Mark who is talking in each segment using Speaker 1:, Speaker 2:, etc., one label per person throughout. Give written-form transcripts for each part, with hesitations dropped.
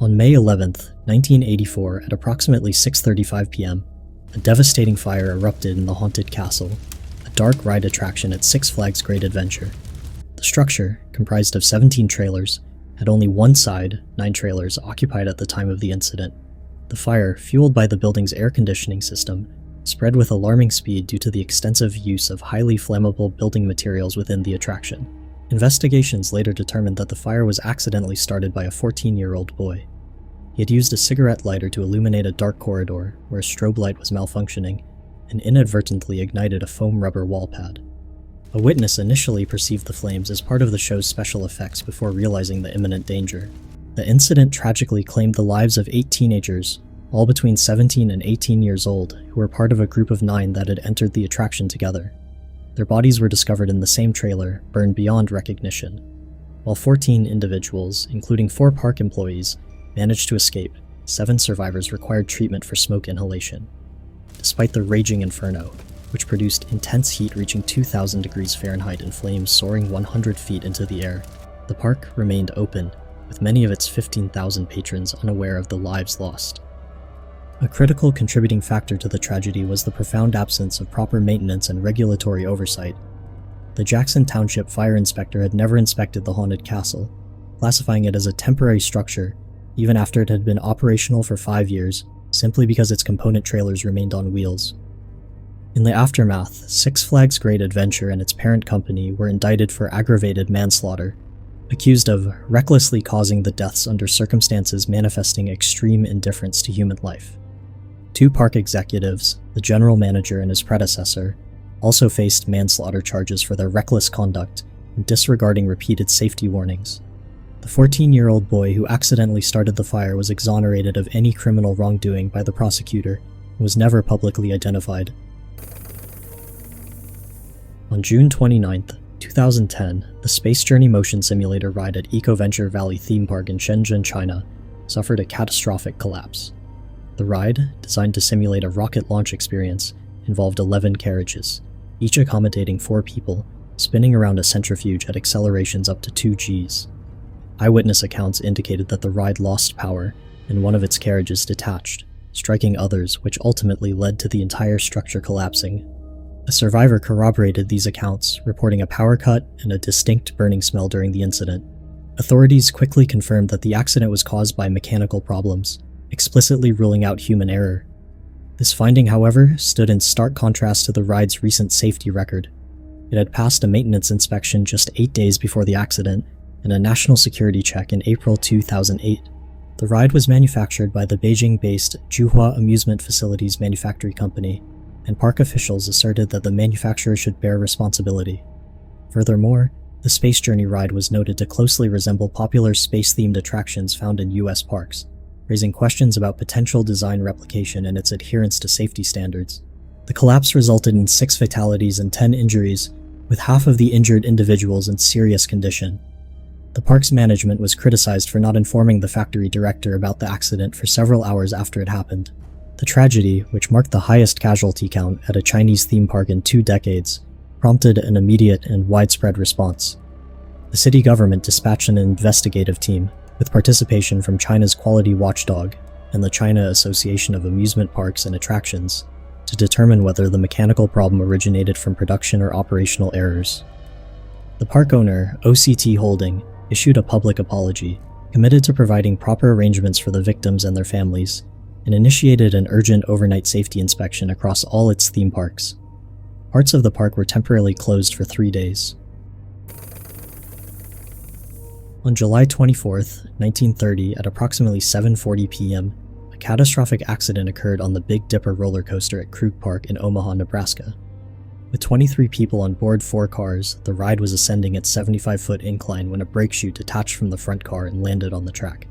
Speaker 1: On May 11th, 1984, at approximately 6:35 p.m., a devastating fire erupted in the haunted castle, a dark ride attraction at Six Flags Great Adventure. The structure, comprised of 17 trailers, had only one side, 9 trailers, occupied at the time of the incident. The fire, fueled by the building's air conditioning system, spread with alarming speed due to the extensive use of highly flammable building materials within the attraction. Investigations later determined that the fire was accidentally started by a 14-year-old boy. He had used a cigarette lighter to illuminate a dark corridor where a strobe light was malfunctioning and inadvertently ignited a foam rubber wall pad. A witness initially perceived the flames as part of the show's special effects before realizing the imminent danger. The incident tragically claimed the lives of 8 teenagers, all between 17 and 18 years old, who were part of a group of 9 that had entered the attraction together. Their bodies were discovered in the same trailer, burned beyond recognition. While 14 individuals, including 4 park employees, managed to escape, 7 survivors required treatment for smoke inhalation. Despite the raging inferno, which produced intense heat reaching 2,000 degrees Fahrenheit and flames soaring 100 feet into the air, the park remained open, with many of its 15,000 patrons unaware of the lives lost. A critical contributing factor to the tragedy was the profound absence of proper maintenance and regulatory oversight. The Jackson Township Fire Inspector had never inspected the haunted castle, classifying it as a temporary structure, even after it had been operational for 5 years, simply because its component trailers remained on wheels. In the aftermath, Six Flags Great Adventure and its parent company were indicted for aggravated manslaughter, accused of recklessly causing the deaths under circumstances manifesting extreme indifference to human life. 2 park executives, the general manager and his predecessor, also faced manslaughter charges for their reckless conduct and disregarding repeated safety warnings. The 14-year-old boy who accidentally started the fire was exonerated of any criminal wrongdoing by the prosecutor and was never publicly identified. On June 29, 2010, the Space Journey motion simulator ride at EcoVenture Valley Theme Park in Shenzhen, China, suffered a catastrophic collapse. The ride, designed to simulate a rocket launch experience, involved 11 carriages, each accommodating 4 people, spinning around a centrifuge at accelerations up to 2 Gs. Eyewitness accounts indicated that the ride lost power, and one of its carriages detached, striking others, which ultimately led to the entire structure collapsing. A survivor corroborated these accounts, reporting a power cut and a distinct burning smell during the incident. Authorities quickly confirmed that the accident was caused by mechanical problems, explicitly ruling out human error. This finding, however, stood in stark contrast to the ride's recent safety record. It had passed a maintenance inspection just 8 days before the accident, and a national security check in April 2008. The ride was manufactured by the Beijing-based Zhuhua Amusement Facilities Manufacturing Company, and park officials asserted that the manufacturer should bear responsibility. Furthermore, the Space Journey ride was noted to closely resemble popular space-themed attractions found in US parks, raising questions about potential design replication and its adherence to safety standards. The collapse resulted in 6 fatalities and 10 injuries, with half of the injured individuals in serious condition. The park's management was criticized for not informing the factory director about the accident for several hours after it happened. The tragedy, which marked the highest casualty count at a Chinese theme park in 2 decades, prompted an immediate and widespread response. The city government dispatched an investigative team, with participation from China's quality watchdog and the China Association of Amusement Parks and Attractions, to determine whether the mechanical problem originated from production or operational errors. The park owner, OCT Holding, issued a public apology, committed to providing proper arrangements for the victims and their families, and initiated an urgent overnight safety inspection across all its theme parks. Parts of the park were temporarily closed for 3 days. On July 24, 1930, at approximately 7:40 p.m., a catastrophic accident occurred on the Big Dipper roller coaster at Krug Park in Omaha, Nebraska. With 23 people on board 4 cars, the ride was ascending its 75-foot incline when a brake chute detached from the front car and landed on the track.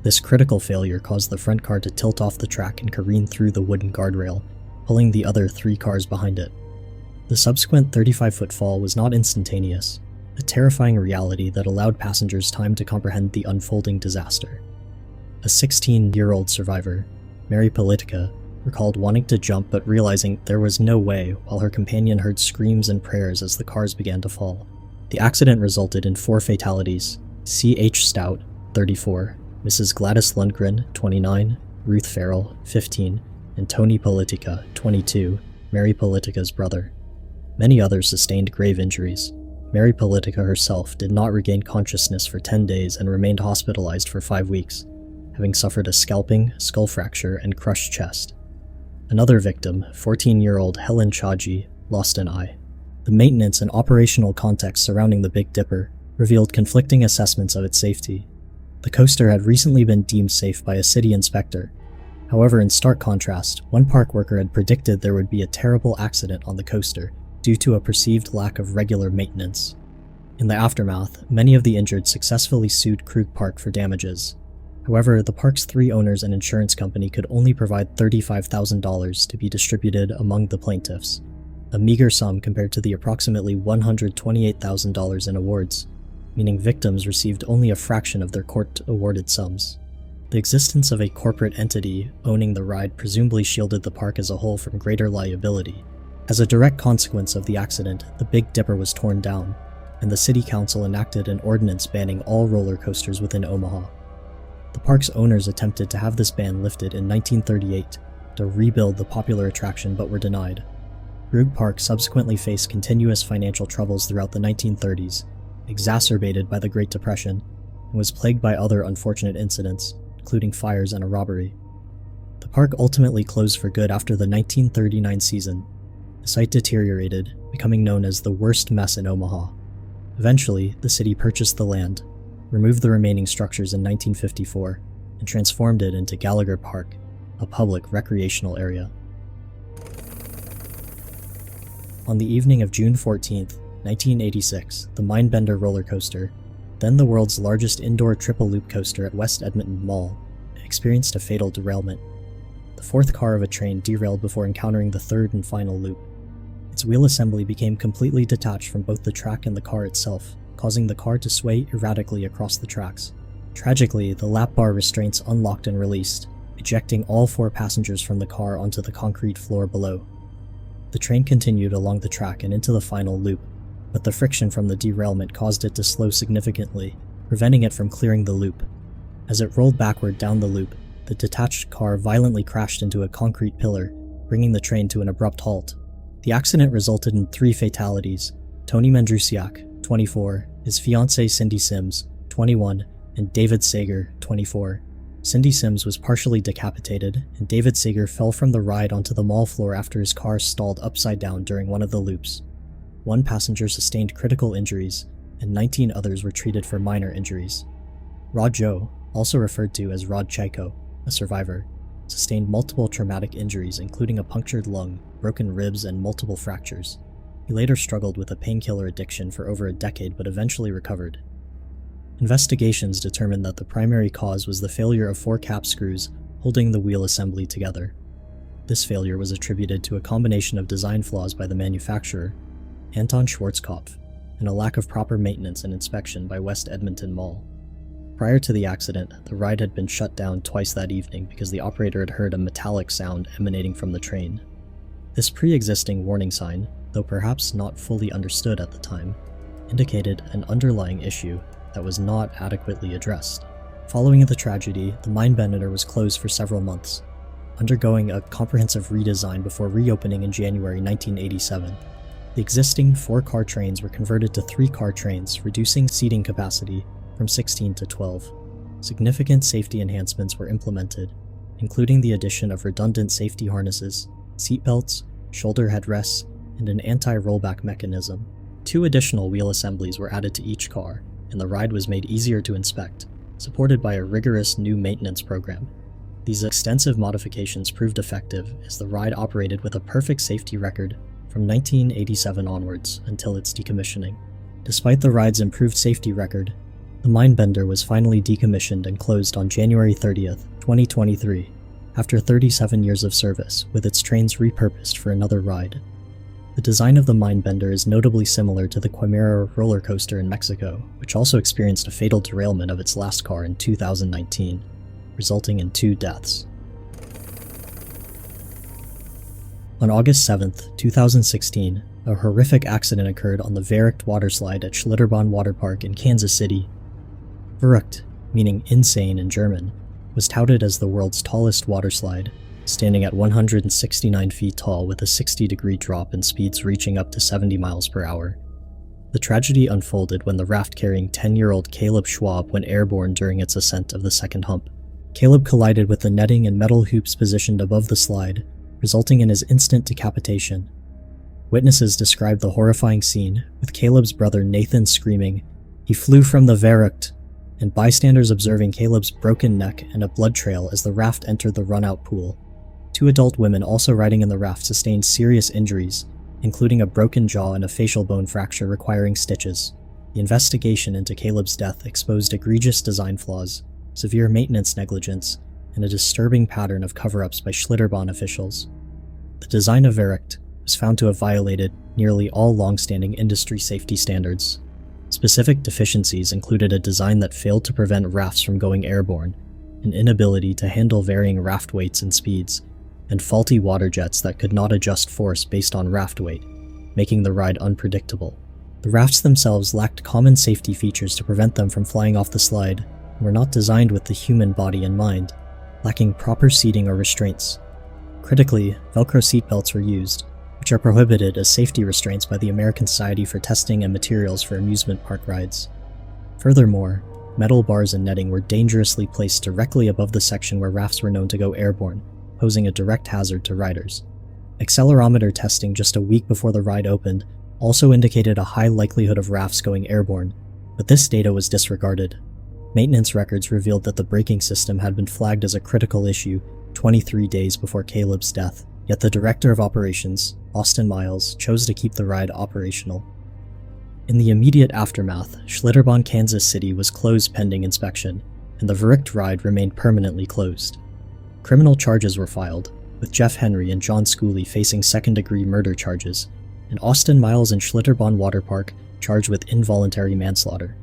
Speaker 1: This critical failure caused the front car to tilt off the track and careen through the wooden guardrail, pulling the other 3 cars behind it. The subsequent 35-foot fall was not instantaneous, a terrifying reality that allowed passengers time to comprehend the unfolding disaster. A 16-year-old survivor, Mary Politica, recalled wanting to jump but realizing there was no way while her companion heard screams and prayers as the cars began to fall. The accident resulted in 4 fatalities: C.H. Stout, 34, Mrs. Gladys Lundgren, 29, Ruth Farrell, 15, and Tony Politica, 22, Mary Politica's brother. Many others sustained grave injuries. Mary Politica herself did not regain consciousness for 10 days and remained hospitalized for 5 weeks, having suffered a scalping, skull fracture, and crushed chest. Another victim, 14-year-old Helen Chaji, lost an eye. The maintenance and operational context surrounding the Big Dipper revealed conflicting assessments of its safety. The coaster had recently been deemed safe by a city inspector. However, in stark contrast, one park worker had predicted there would be a terrible accident on the coaster due to a perceived lack of regular maintenance. In the aftermath, many of the injured successfully sued Krug Park for damages. However, the park's 3 owners and insurance company could only provide $35,000 to be distributed among the plaintiffs, a meager sum compared to the approximately $128,000 in awards, meaning victims received only a fraction of their court-awarded sums. The existence of a corporate entity owning the ride presumably shielded the park as a whole from greater liability. As a direct consequence of the accident, the Big Dipper was torn down, and the city council enacted an ordinance banning all roller coasters within Omaha. The park's owners attempted to have this ban lifted in 1938 to rebuild the popular attraction but were denied. Krug Park subsequently faced continuous financial troubles throughout the 1930s, exacerbated by the Great Depression, and was plagued by other unfortunate incidents, including fires and a robbery. The park ultimately closed for good after the 1939 season. The site deteriorated, becoming known as the worst mess in Omaha. Eventually, the city purchased the land, removed the remaining structures in 1954, and transformed it into Gallagher Park, a public recreational area. On the evening of June 14, 1986, the Mindbender roller coaster, then the world's largest indoor triple-loop coaster at West Edmonton Mall, experienced a fatal derailment. The 4th car of a train derailed before encountering the 3rd and final loop. Its wheel assembly became completely detached from both the track and the car itself, causing the car to sway erratically across the tracks. Tragically, the lap bar restraints unlocked and released, ejecting all 4 passengers from the car onto the concrete floor below. The train continued along the track and into the final loop, but the friction from the derailment caused it to slow significantly, preventing it from clearing the loop. As it rolled backward down the loop, the detached car violently crashed into a concrete pillar, bringing the train to an abrupt halt. The accident resulted in 3 fatalities: Tony Mendrusiak, 24, his fiancée Cindy Sims, 21, and David Sager, 24. Cindy Sims was partially decapitated, and David Sager fell from the ride onto the mall floor after his car stalled upside down during one of the loops. 1 passenger sustained critical injuries, and 19 others were treated for minor injuries. Rod Joe, also referred to as Rod Chaiko, a survivor, sustained multiple traumatic injuries including a punctured lung, broken ribs, and multiple fractures. He later struggled with a painkiller addiction for over a decade but eventually recovered. Investigations determined that the primary cause was the failure of 4 cap screws holding the wheel assembly together. This failure was attributed to a combination of design flaws by the manufacturer, Anton Schwarzkopf, and a lack of proper maintenance and inspection by West Edmonton Mall. Prior to the accident, the ride had been shut down twice that evening because the operator had heard a metallic sound emanating from the train. This pre-existing warning sign, though perhaps not fully understood at the time, indicated an underlying issue that was not adequately addressed. Following the tragedy, the Mindbender was closed for several months, undergoing a comprehensive redesign before reopening in January 1987. The existing 4-car trains were converted to 3-car trains, reducing seating capacity from 16 to 12. Significant safety enhancements were implemented, including the addition of redundant safety harnesses, seatbelts, shoulder headrests, and an anti-rollback mechanism. 2 additional wheel assemblies were added to each car, and the ride was made easier to inspect, supported by a rigorous new maintenance program. These extensive modifications proved effective as the ride operated with a perfect safety record from 1987 onwards until its decommissioning. Despite the ride's improved safety record, the Mindbender was finally decommissioned and closed on January 30th, 2023, after 37 years of service, with its trains repurposed for another ride. The design of the Mindbender is notably similar to the Quimera roller coaster in Mexico, which also experienced a fatal derailment of its last car in 2019, resulting in 2 deaths. On August 7, 2016, a horrific accident occurred on the Verruckt waterslide at Schlitterbahn Water Park in Kansas City. Verruckt, meaning insane in German, was touted as the world's tallest waterslide, standing at 169 feet tall with a 60-degree drop and speeds reaching up to 70 miles per hour. The tragedy unfolded when the raft carrying 10-year-old Caleb Schwab went airborne during its ascent of the second hump. Caleb collided with the netting and metal hoops positioned above the slide, resulting in his instant decapitation. Witnesses described the horrifying scene, with Caleb's brother Nathan screaming, "He flew from the Verruckt," and bystanders observing Caleb's broken neck and a blood trail as the raft entered the run-out pool. 2 adult women also riding in the raft sustained serious injuries, including a broken jaw and a facial bone fracture requiring stitches. The investigation into Caleb's death exposed egregious design flaws, severe maintenance negligence, and a disturbing pattern of cover-ups by Schlitterbahn officials. The design of Verruckt was found to have violated nearly all long-standing industry safety standards. Specific deficiencies included a design that failed to prevent rafts from going airborne, an inability to handle varying raft weights and speeds, and faulty water jets that could not adjust force based on raft weight, making the ride unpredictable. The rafts themselves lacked common safety features to prevent them from flying off the slide, and were not designed with the human body in mind, lacking proper seating or restraints. Critically, Velcro seatbelts were used, which are prohibited as safety restraints by the American Society for Testing and Materials for Amusement Park Rides. Furthermore, metal bars and netting were dangerously placed directly above the section where rafts were known to go airborne, posing a direct hazard to riders. Accelerometer testing just a week before the ride opened also indicated a high likelihood of rafts going airborne, but this data was disregarded. Maintenance records revealed that the braking system had been flagged as a critical issue 23 days before Caleb's death, yet the director of operations, Austin Miles, chose to keep the ride operational. In the immediate aftermath, Schlitterbahn, Kansas City was closed pending inspection, and the Verruckt ride remained permanently closed. Criminal charges were filed, with Jeff Henry and John Schooley facing second-degree murder charges, and Austin Miles and Schlitterbahn Water Park charged with involuntary manslaughter.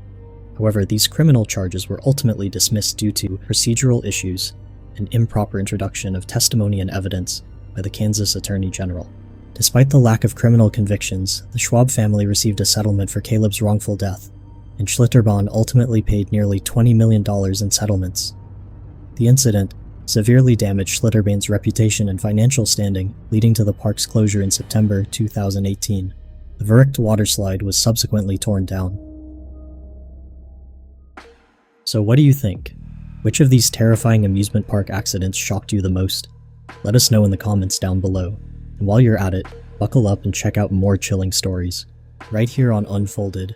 Speaker 1: However, these criminal charges were ultimately dismissed due to procedural issues and improper introduction of testimony and evidence by the Kansas Attorney General. Despite the lack of criminal convictions, the Schwab family received a settlement for Caleb's wrongful death, and Schlitterbahn ultimately paid nearly $20 million in settlements. The incident severely damaged Schlitterbahn's reputation and financial standing, leading to the park's closure in September 2018. The Verruckt waterslide was subsequently torn down. So what do you think? Which of these terrifying amusement park accidents shocked you the most? Let us know in the comments down below. And while you're at it, buckle up and check out more chilling stories, right here on Unfolded.